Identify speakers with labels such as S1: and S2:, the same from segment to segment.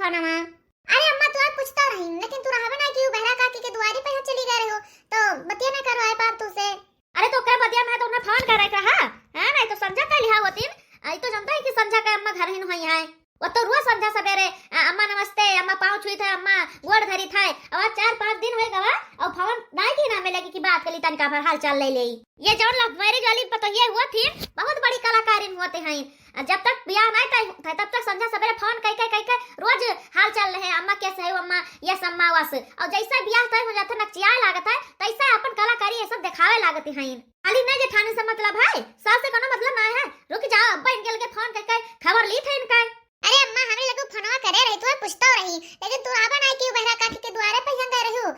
S1: फोनमा। अरे अम्मा तू आज पूछता रही लेकिन तू रहबे ना कि बहरा काकी के दुआरी पे चली गए हो तो बतिया ना करवाए पाप तू से। अरे तो क्या बतिया मैं तो उन्हें फोन कर रहा है नहीं तो समझा कर लिया होतीन। आई तो जानता है कि समझा के अम्मा घर ही नहीं है वो तो रोज समझा सवेरे अम्मा नमस्ते अम्मा पाँव छुई थे अम्मा गोड़ धरी था और 4-5 दिन हो गवा और फोन नहीं की ना मिलेगी कि बात कली तनका भर हाल चाल ले ले। ये जौन लव मैरिज वाली पतोहिए हुआ थी बहुत बड़ी कलाकारिन होते हैं। जब तक ब्याह नहीं था तब तक समझा सवेरे फोन कह रोज हाल चाल रहे अम्मा कैसे है अम्मा यस अम्मा वस और जैसा ब्याह तय हो जाता नचिया लागत है तैसा अपन कलाकारी ये सब दिखावे लागत है। खाली नहीं जेठानी से मतलब है सास से कोनो मतलब नहीं है। रुक जाओ अब्बा इनके लगे फोन कह खबर ली थे इनका। अरे अम्मा हमें लगो फोनवा करे रही तू पूछतो रही लेकिन तू आबा नहीं कि बहरा काकी के द्वारे पे हंगा रही हो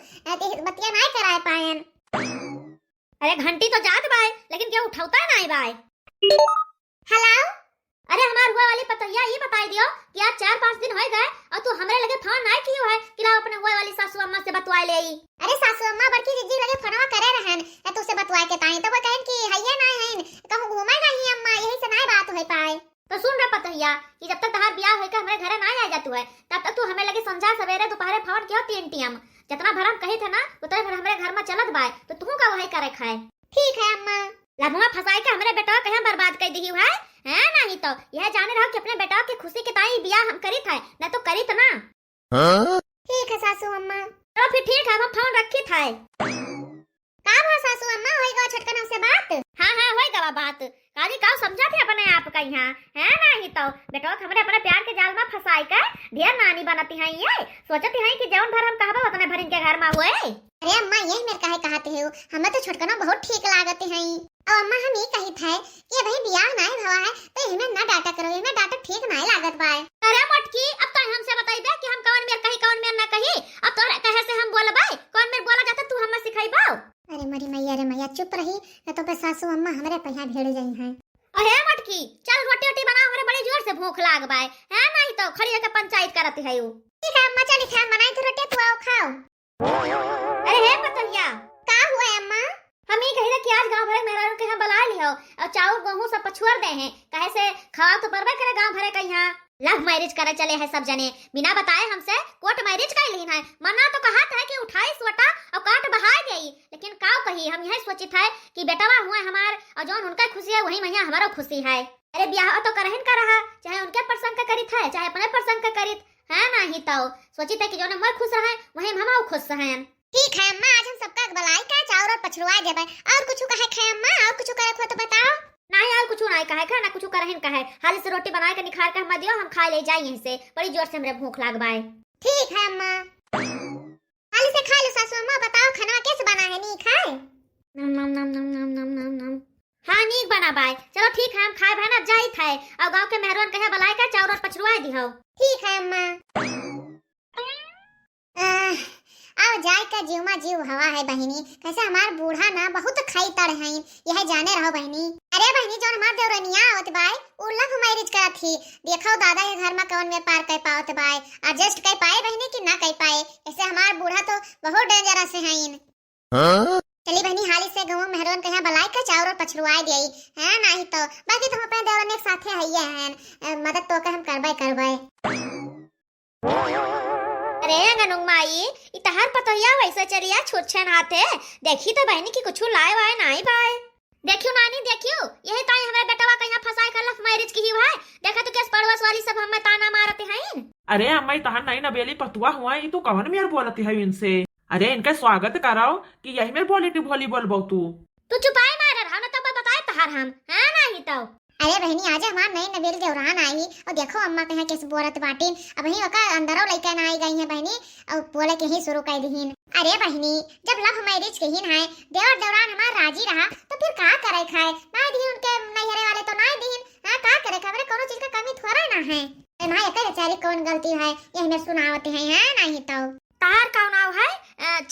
S1: बतिया नहीं कराए पायन। अरे घंटी तो जात बाय लेकिन क्या उठाता नहीं बाय। हेलो अरे हमार हुआ वाली पतैया ये बताई दियो कि आज 4-5 दिन हो गए और तू हमरे लगे फोन नहीं कियो है कि लाओ अपने हुआ वाली सासू अम्मा से बतवाए ले आई। अरे सासू अम्मा बड़की जीजी लगे फोनवा करे रहन तो से बतवाए के ताई तो वो कहन कि हइये नहीं हइन कहूं घूमे नहीं अम्मा यही से नहीं बात होई पाए। तो सुन रे पतैया कि जब तक तहार ब्याह होके हमारे घरे ना आ जातू है तब तक तू हमें लगे समझा सवेरे दोपहर फोन कियो 3 टीएम जितना भर हम कही थे ना उतने भर हमारे घर में चलत बाय तो तू का वही करे खाए। ठीक है अम्मा लमुआ फसाई के हमारे बेटा कहीं बर्बाद कर दी है नहीं तो यह जाने रहो कि अपने बेटा की खुशी के ताई ब्याह हम करी था न तो करी तो ना। ठीक है सासू अम्मा तो फिर ठीक है हम फोन रखी था का हुआ सासू अम्मा होएगा छटकन से बात। हां होएगा बात काली का समझा थे अपने आप का यहाँ है नहीं तो बेटा हमरे अपने प्यार के जाल में फंसाई कर ढेर नानी बनती है ये सोचती है कि जौन भर हम कहबा उतने भर इनके घर में हुए। अरे अम्मा ये मेरे काहे कहते हो हमें तो छटकना बहुत ठीक लागते हैं और अम्मा हम ये कही थे कि भाई ब्याह नहीं भवा है तो इनमें ना डाटा करो इनमें डाटा ठीक नहीं लागत बाय। अरे मटकी अब तो हमसे बताई दे कि हम कौन मेर कही कौन मेर ना कही अब तो कहे से हम बोलबे कौन मेर बोला जाता तू हमें सिखाइबो। अरे मरी मैया चुप रही न तो पे सासू अम्मा हमरे पहिया भेड़ जाई हैं। अरे मटकी चल रोटी रोटी बनाओ हमरे बड़ी जोर से भूख लाग बाय है नहीं तो खड़ी होकर पंचायत करती है। ठीक है अम्मा चली खान बनाई तो रोटी तू आओ खाओ। अरे हे पतैया का हुआ अम्मा हम ही कही कि आज गांव भरे मेहरारू के यहाँ बुला लियो और चाउर गेहूं सब पछुआर दे हैं कहे से खाओ तो परबे करे गांव भरे के यहाँ लव मैरिज करे चले हैं सब जने बिना बताए हमसे कोर्ट मैरिज कर लीन है मना तो कहा था कि 28 वटा और काट बहाए गई लेकिन काव कही हम यही सोची था कि बेटवा हुआ हमार और जौन उनका खुशी है वही मैया हमारा खुशी है। अरे ब्याह तो करहिन कर रहा चाहे उनके प्रसंग का करी था चाहे अपने प्रसंग का करी है नहीं तो सोची था कि जौन मैं खुश रहे वही हम खुश हैं। ठीक है अम्मा आज हम सबका बलाई का चाउर और पछरुआ देबे और कुछ कहे खाए अम्मा और कुछ करे खो तो बताओ। नहीं और कुछ नहीं कहे खा ना कुछ करहिन कहे हाली से रोटी बना के निखार के हम दियो हम खा ले जाए यहीं से बड़ी जोर से हमरे भूख लाग बाय। ठीक है अम्मा हाली से खा लो सासू अम्मा बताओ खाना कैसे बना है नी खाए नम नम नम नम नम नम नम नम हां नीक बना बाय चलो ठीक है हम खाए भाई ना जाई खाए और गांव के मेहमान कहे बुलाए का चाउर और पछरुआ दियो। ठीक है अम्मा आओ जाए का जीवमा जीव हवा है बहनी कैसे हमार बूढ़ा ना बहुत खाई तड़ है यह जाने रहो बहनी। अरे बहनी जौन हमार देवरनिया आवत बाय उ लव मैरिज करा थी देखो दादा के घर में कौन में पार कर पावत बाय एडजस्ट कर पाए बहनी कि ना कर पाए ऐसे हमार बूढ़ा तो बहुत डेंजरस है चली बहनी हाली से गांव मेहरवन के यहाँ बलाई का चाउर और पछरुआ देई है नहीं तो बाकी तो हम अपने देवरन एक साथे हइए हैं मदद तो के हम करबे। अरे गनुंग माई इतहार पतैया वैसे चरिया छोटछन हाथे देखी तो बहनी की कुछ लाए वाए नहीं पाए देखियो नानी देखियो यही ताई हमारे बेटवा कहीं फसाई कर लव मैरिज की है देखा तो कैसे पड़ोस वाली सब हमें ताना मारते हैं। अरे
S2: अम्मा तहार नहीं न बेली पतुआ हुआ ये तू कवन मेर बोलती है इनसे अरे इनका स्वागत कराओ कि यही मेर बोली वॉलीबॉल बहु
S1: तू चुपाई मार रहा ना तब बताए तहार हम है नहीं तो। अरे बहनी आज हमार नई नबेल देवरान आई और देखो अम्मा कहे कैसे बोरत बाटिन अब ही वका अंदरो लइका ना आई गई है बहनी और बोले के ही शुरू कर दीन। अरे बहनी जब लव मैरिज कहीन है देवर देवरान हमार राजी रहा तो फिर का करे खाए ना दी उनके नैहरे वाले तो ना दीन हां का करे खबरे कोनो चीज का कमी थोड़ा ना है ना एक बेचारी कौन गलती है यही में सुनावते हैं है नहीं तो। तार का नाम है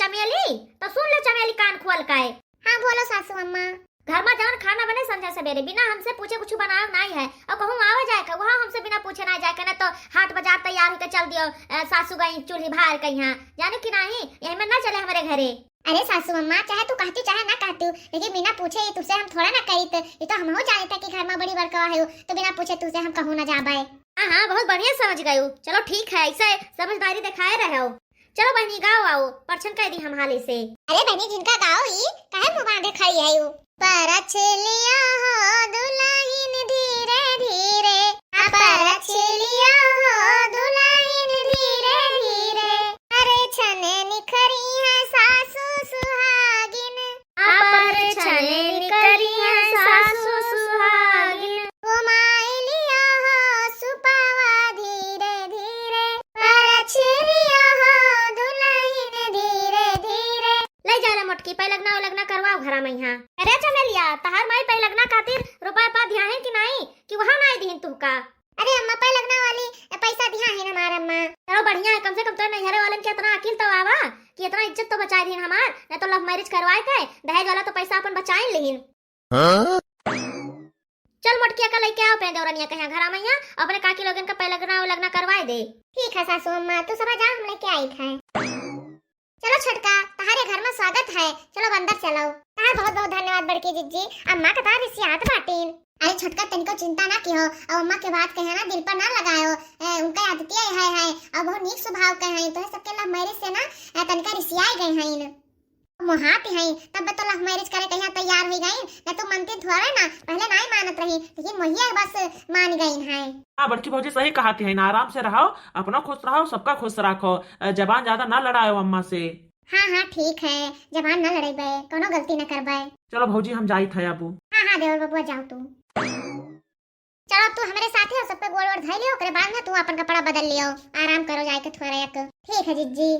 S1: चमेली तो सुन ले चमेली कान खोल के। हां बोलो सासू अम्मा घर में जौन खाना बने समझा सवेरे बिना हमसे पूछे कुछ बनाओ नहीं है और कहूँ आवे जाए का वहाँ हमसे बिना पूछे ना जाए ना तो हाट बाजार तैयार होकर चल दियो सासू गई चूल्ही भार के यहाँ जाने की नहीं यही में ना चले हमारे घरे। अरे सासू अम्मा चाहे तू कहती चाहे ना कहती लेकिन बिना पूछे तुझसे हम थोड़ा ना करी ये तो हम हो जाने था कि घर में बड़ी बड़का है तो बिना पूछे तुझसे हम कहूँ ना जा पाए। हाँ हाँ बहुत बढ़िया समझ गई हूँ। चलो ठीक है, ऐसे समझदारी दिखाए रहे हो। चलो बहनी गाओ आओ, परछन कह दी हम हाली से। अरे बहनी जिनका गाओ ही काहे मुंह बांधे खड़ी है यू। परछ लिया हो दुल्हन धीरे धीरे, परछ लिया हो दुल्हन धीरे धीरे, अरे छने निखरी है सासू सुहागिन, पर छने निखरी है सासू सुहागिन, घुमाए लिया हो सुपावा धीरे धीरे, परछ लिया हो दुल्हन धीरे धीरे। ले जा रे मोटकी, पै लगना करवाओ घरा में यहाँ। अरे चमेलिया तहार माई पै लगना खातिर रुपया पा दिया है कि नहीं, कि वहाँ नहीं दीन तुमका? अरे अम्मा पै लगना वाली पैसा दिया है हमारा अम्मा। चलो बढ़िया है, कम से कम तो नैहरे वालन के इतना अकिल तो आवा कि इतना इज्जत तो बचा दी हमार, नहीं तो लव मैरिज करवाए के दहेज वाला तो पैसा अपन बचाई लेहिन। चल मोटकिया का लेके आओ पे देवरनिया के यहाँ घरा में यहाँ, अपने काकी लोगन का पै लगना करवाए दे। ठीक है सासू अम्मा, तू समझ आ हम लेके आई थे। चलो छोटका तुम्हारे घर में स्वागत है, चलो अंदर चलो। तार बहुत बहुत धन्यवाद बड़की जिज्जी, अम्मा का तार रिसियात बाटीन। अरे छोटका तनिको चिंता ना कियो, अब अम्मा के बात कहे ना दिल पर ना लगायो, उनका आदतिया है और बहुत नीक स्वभाव के हैं, तो सबके लव मैरिज से ना तनिका रिसियाई गए हैं, मोहाती हैं, तब तो लव मैरिज करे कहीं तैयार हो गई, ना तो मनती थोड़ा ना पहले नहीं मानत रही, लेकिन मोहिया बस मान गई हैं।
S2: हाँ बड़की भौजी सही कहा थी, ना आराम से रहो, अपना खुश रहो, सबका खुश रखो, जबान ज्यादा ना लड़ाओ अम्मा से।
S1: हाँ हाँ ठीक है, जबान ना लड़ेबे, कोनो गलती न करबे।
S2: चलो भौजी हम जाई थे अबू।
S1: हाँ हाँ देवर बबुआ जाओ तू। चलो तू हमारे साथ है, सब पे गोड़ धइ लियो, ओकरे बाद में तू अपन कपड़ा बदल लियो, आराम करो जाके थोड़ा एक। ठीक है जिज्जी।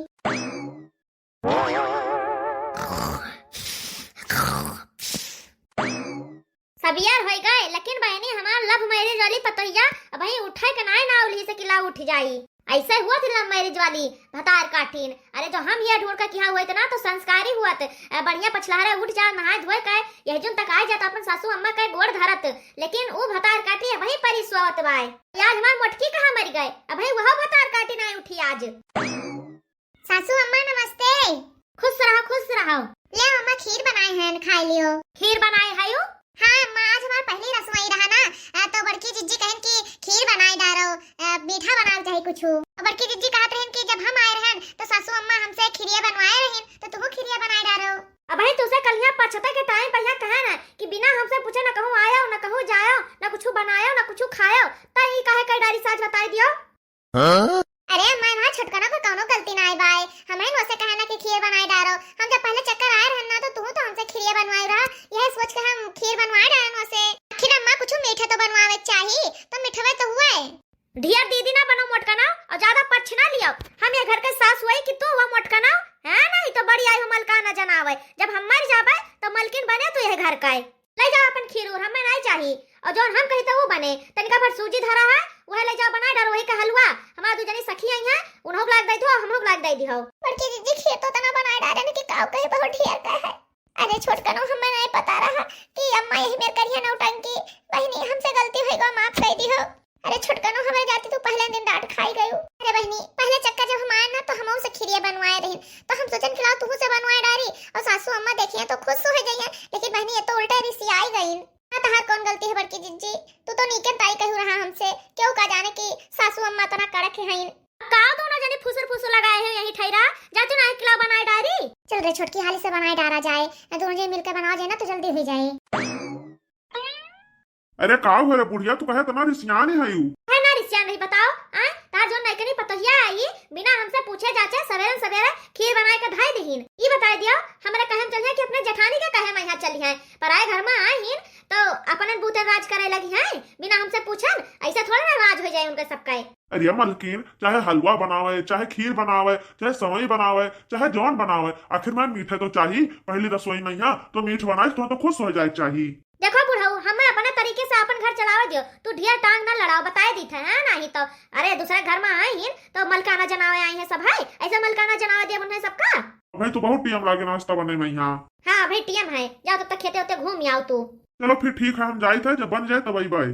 S1: सब यार हो गए, लेकिन बहनी हमार लव मैरिज वाली पतोहिया भाई उठे के ना उल्ही से किला उठ जाई, ऐसे हुआ थी लव मैरिज वाली भतार काटीन। अरे जो हम ये ढूंढ कर किया हुए थे ना तो संस्कारी हुआ थे, बढ़िया पछलहरा उठ जा नहाए धोए के यह जुन तक आ जाता अपन सासू अम्मा के गोड़ धरत, लेकिन वो भतार काटी वही परी सोवत बाय। यार हमार मोटकी कहाँ मर गए, अब भाई वह भतार काटी नहीं उठी आज। सासू अम्मा नमस्ते। खुश रहो। ले अम्मा खीर बनाए हैं, खा लियो। खीर बनाए है यू? हाँ अम्मा आज हमार पहली रसोई रहा ना, तो बड़की जिज्जी कहन की खीर बनाए डारो, मीठा बनाओ चाहे कुछ। बड़की जिज्जी कहत रहन कि जब हम आए रहन तो सासू अम्मा हमसे खीरिया बनवाए रहन, तो तुम खीरिया बनाए डारो। अब भाई तुसे कल यहाँ पछता के टाइम पर यहाँ कहा ना कि बिना हमसे पूछे ना कहूँ आयो ना कहूँ जायो ना कुछ बनायो ना कुछ खायो, तही काहे कई डारी साज बताई दियो। अरे अम्मा वहाँ छटकना को कौनो गलती ना आई बाय, हमें नोसे कहा ना कि खीर बनाए डारो, हम जब पहले चक्कर आए रहन ना तो तू तो हमसे खीरिया बनवाई रहा, यह सोच के हम खीर बनवाए डारे नोसे। आखिर अम्मा कुछ मीठा तो बनवावे चाहिए, तो मीठा तो हुआ है। ढियर दीदी ना बनो मोटकना और ज्यादा पछ ना लियो, हम ये घर के सास हुई कि तू वो मोटकना है नहीं तो बड़ी आई हो मलकाना जनावे, जब हम मर जाबे तो मलकिन बने तो यह घर का है। ले जाओ अपन खीर और हमें नहीं चाहिए, और जो हम कही तो वो बने, तनिका भर सूजी धरा है वह ले जाओ बनाए डालो, वही का हलवा हमार दू जनी सखी आई है, उन्हों लाग दई दो हम लोग लाग दई दिहो। बड़की दीदी खीर तो तना बनाए डाले ने कि काव कहे बहुत ढेर का है। अरे छोटकनो हमें नहीं पता रहा कि अम्मा यही मेरे करिया नौटंकी, बहनी हमसे गलती होई गो माफ कर दिहो। अरे छोटकनो हमें जाती तू पहले दिन डांट खाई गयो। अरे बहनी पहले चक्कर जब हम आए ना तो हम से खीरिया बनवाए रही, तो हम सोचन खिलाओ तू से बनवाए डारी, और सासू अम्मा देखिए तो खुश हो जाइए, लेकिन बहनी ये तो उल्टा रिसी आई गई। तहार कौन गलती है बड़की जिज्जी, तू तो नीके ताई कहू रहा हमसे, क्यों का जाने कि सासू अम्मा तना कड़क है। का दोनों जने फुसर लगाए हैं यही ठहरा, जा तू ना खिला बनाए डारी। चल रे छोटकी हाली से बनाए डारा जाए, दोनों जने मिलकर बनाओ जाए ना तो जल्दी हो जाए।
S3: अरे का हो रे बुढ़िया, तू कहे तना रिसियान है यू?
S1: है ना रिसियान नहीं बताओ, आ तार जो नहीं कनी पतोहिया आई बिना हमसे पूछे जाचे सवेरे सवेरे खीर बनाए के धाई दहीन, ई बताई दियो हमरे कहम चलिए कि अपने जेठानी के कहे मैं यहाँ चली है, पराए घर में आईन तो अपन बूते राज करे लगी है बिना हमसे पूछन, ऐसा थोड़ा ना राज हो जाए उनके सबका।
S3: अरे मलकिन चाहे हलवा बनावे चाहे खीर बनावे चाहे सवई बनावे चाहे जौन बनावे, आखिर में मीठे तो चाहिए, पहली रसोई में यहाँ तो मीठ बनाए तो खुश हो जाए चाहिए।
S1: देखो बुढ़ऊ हमें अपने तरीके से अपन घर चलावे दियो, तू ढेर टांग ना लड़ाओ, बताए दी थे है नहीं तो। अरे दूसरे घर में आई तो मलकाना जनावे आई है सब है, ऐसे मलकाना जनावे दिया उन्हें सबका।
S3: भाई तो बहुत टीम लागे नाश्ता बने में यहाँ।
S1: हाँ भाई टीएम है, जाओ तब तक खेते होते घूम आओ तू।
S3: चलो फिर ठीक है हम जाए थे, जब बन जाए तब आई बाय।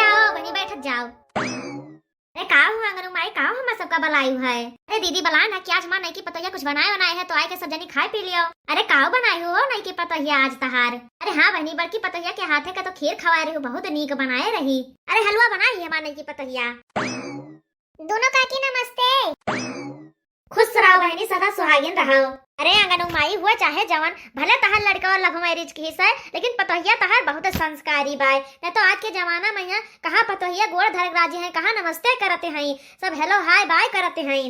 S1: आओ बनी बैठ जाओ। अरे का हुआ अंगनू माई का हम सबका बलाई है। अरे दीदी बला ना कि आज मां नहीं की पता कुछ बनाए बनाए है तो आए के सब जनी खाए पी लियो। अरे का बनाई हो नहीं की पता आज तहार। अरे हाँ बहनी बड़की पतहिया के हाथे का तो खीर खवाए रही हो, बहुत नीक बनाए रही। अरे हलवा बनाई है मां नहीं की पतहिया। दोनों काकी नमस्ते। खुश रहो बहनी, सदा सुहागिन रहो। अरे अंगनू माई हुआ चाहे जवान भले तहार लड़का और लव मैरिज की है, लेकिन पतोहिया तहार बहुत संस्कारी बाय। नहीं तो आज के जमाना में यहाँ कहाँ पतोहिया गोड़ धरक राजी हैं, कहाँ नमस्ते करते हैं, सब हेलो हाय बाय करते हैं।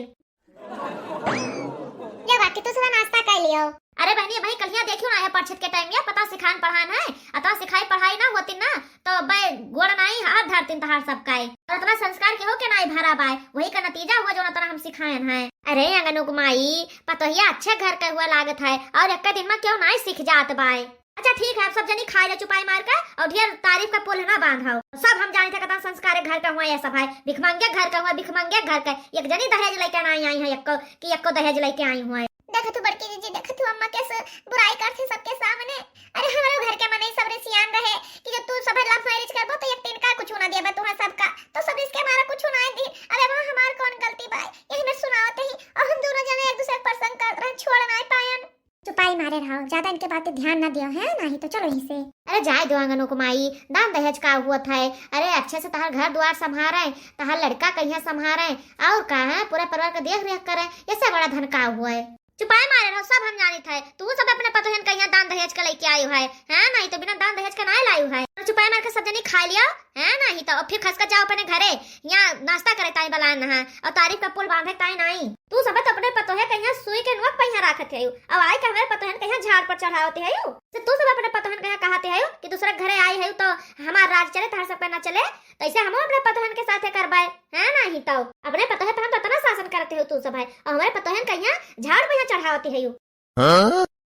S1: ये बाकी तो सुबह नाश्ता कर लियो। अरे बहनी भाई कलिया देखियो ना है परछत के टाइम या पता सिखान पढ़ान है, अतः सिखाई पढ़ाई ना होती ना तो बे गोड़ नहीं हाथ धरती तहार सब का और इतना संस्कार के हो के नहीं भरा बाय, वही का नतीजा हुआ जो ना हम सिखाएन है। अरे अंगनू माई पतोहिया अच्छे घर का हुआ लागत है और एक दिन में क्यों नहीं सीख जात बाय। अच्छा ठीक है, आप सब जनी खाए चुपाई मार कर और ढेर तारीफ का पुल ना बांधाओ। सब हम जाने थे कता संस्कार घर का हुआ ये सब है, भिखमंगे घर का हुआ, भिखमंगे घर का एक जनी दहेज लेके नहीं आई है, एको दहेज लेके आई हुआ है। देखो तू बड़की दीदी, देखो तू अम्मा कैसे बुराई करती सबके सामने। अरे हमारे घर के मने सब सियान रहे कि जब तू सब लव मैरिज करबो तो एक दिन का कुछ ना देबे तुहा सबका, तो सब इसके हमारा कुछ ना दी। अरे वहां हमार कौन गलती बा, यही में सुनावते ही और हम दोनों जने एक दूसरे पर पसंद कर रहे, छोड़ नहीं पायन। चुपाई मारे रहो, ज्यादा इनके बातें ध्यान ना दियो है, नहीं तो चलो यहीं से। अरे जाए दो अंगनों को माई, दान दहेज का हुआ था। अरे अच्छे से तहार घर द्वार संभारे, तहार लड़का कहीं संभारे और का है पूरा परिवार का देख रेख करे, इससे बड़ा धन का हुआ है। चुपाई मारे रहो, सब हम जाने थे। तू सब अपने पतोहन कहीं दान दहेज का लेके आयो है, नहीं तो बिना दान दहेज का नहीं लायो है। तो चुपाई मार के सब जनी खा लिया है, नहीं तो फिर खस कर जाओ अपने घरे, यहाँ नाश्ता करे ताई बलान है और तारीफ का पुल बांधे ताई नहीं। तू सब तो अपने पतोहे कहीं सुई के नोक पहिया रखते है और आई के हमारे पतोहन कहीं झाड़ पर चढ़ाते है। तो तू सब अपने पतोहन कहीं कहते है कि दूसरे घरे आई है तो हमारा राज चले तार सब ना चले, तो ऐसे हम अपने पतोहन के साथ करवाए है, नहीं तो अपने पतोहे तो हम इतना शासन करते हो तू सब है और हमारे पतोहन कहीं झाड़ पर चढ़ाते है।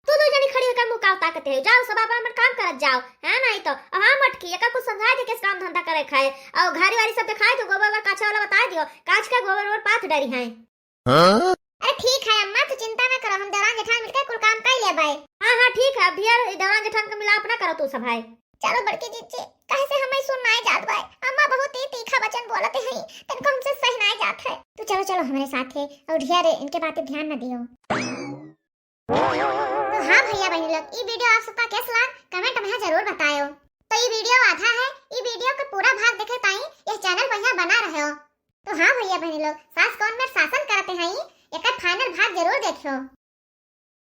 S1: तू दो जनी खड़ी होकर मुंह का ताकते हो, जाओ सब अपन काम करत जाओ है, नहीं तो हां मटकी एका कुछ समझा दे के काम धंधा करे खाए और घरी वाली सब दिखाए तो गोबर का काचा वाला बता दियो, काच का गोबर और पाथ डरी है। अरे ठीक है अम्मा, तू चिंता ना करो, हम दरान जेठान मिलकर कुल काम कर ले भाई। हां ठीक है, ढेर दरान जेठान का मिलाप ना करो तू सब भाई। चलो बड़की जीजी कहे से हमें सुन नहीं जात भाई, अम्मा बहुत ही तीखा वचन बोलते हैं, तनको हमसे सही नहीं जात है। तू चलो चलो हमारे साथ है और ढेर इनके बातें ध्यान ना दियो। तो हाँ भैया बहन लोग, ये वीडियो आप सबका कैसा लगा कमेंट में जरूर बताओ। तो ये वीडियो आधा है, ये वीडियो का पूरा भाग देखे ताई ये चैनल बढ़िया बना रहे हो। तो हाँ भैया बहन लोग, सास कौन में शासन करते हैं, एक फाइनल भाग जरूर देखो।